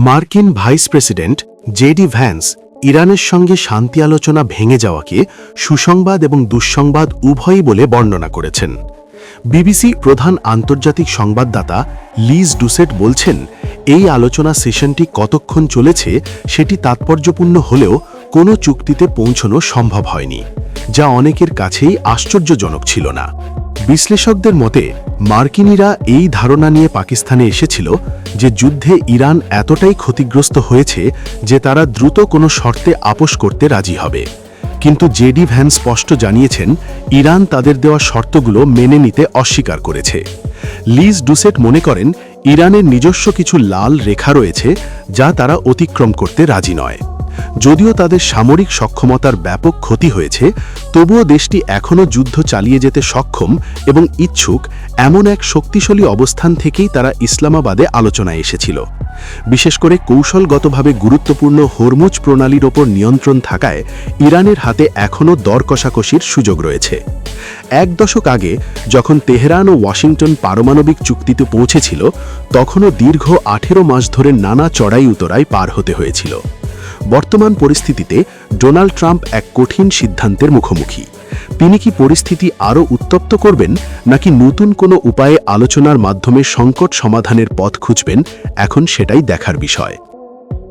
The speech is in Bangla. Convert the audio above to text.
মার্কিন ভাইস প্রেসিডেন্ট জেডি ভ্যান্স ইরানের সঙ্গে শান্তি আলোচনা ভেঙে যাওয়াকে সুসংবাদ এবং দুঃসংবাদ উভয়ই বলে বর্ণনা করেছেন। বিবিসি প্রধান আন্তর্জাতিক সংবাদদাতা লিজ ডুসেট বলছেন, এই আলোচনা সেশনটি কতক্ষণ চলেছে সেটি তাৎপর্যপূর্ণ হলেও কোনো চুক্তিতে পৌঁছানো সম্ভব হয়নি, যা অনেকের কাছেই আশ্চর্যজনক ছিল না। বিশ্লেষকদের মতে মার্কিনিরা এই ধারণা নিয়ে পাকিস্তানে এসেছিল যে যুদ্ধে ইরান এতটাই ক্ষতিগ্রস্ত হয়েছে যে তারা দ্রুত কোনো শর্তে আপোস করতে রাজি হবে। কিন্তু জেডি ভ্যান্স স্পষ্ট জানিয়েছেন, ইরান তাদের দেওয়া শর্তগুলো মেনে নিতে অস্বীকার করেছে। লিজ ডুসেট মনে করেন, ইরানের নিজস্ব কিছু লাল রেখা রয়েছে যা তারা অতিক্রম করতে রাজি নয়। যদিও তাদের সামরিক সক্ষমতার ব্যাপক ক্ষতি হয়েছে, তবুও দেশটি এখনও যুদ্ধ চালিয়ে যেতে সক্ষম এবং ইচ্ছুক এমন এক শক্তিশালী অবস্থান থেকেই তারা ইসলামাবাদে আলোচনায় এসেছিল। বিশেষ করে কৌশলগতভাবে গুরুত্বপূর্ণ হরমুজ প্রণালীর ওপর নিয়ন্ত্রণ থাকায় ইরানের হাতে এখনও দর কষাকষির সুযোগ রয়েছে। এক দশক আগে যখন তেহরান ও ওয়াশিংটন পারমাণবিক চুক্তিতে পৌঁছেছিল, তখনও দীর্ঘ 18 মাস ধরে নানা চড়াই উতরাই পার হতে হয়েছিল। বর্তমান পরিস্থিতিতে ডোনাল্ড ট্রাম্প এক কঠিন সিদ্ধান্তের মুখোমুখি। তিনি কি পরিস্থিতি আরও উত্তপ্ত করবেন, নাকি নতুন কোনো উপায়ে আলোচনার মাধ্যমে সংকট সমাধানের পথ খুঁজবেন? এখন সেটাই দেখার বিষয়।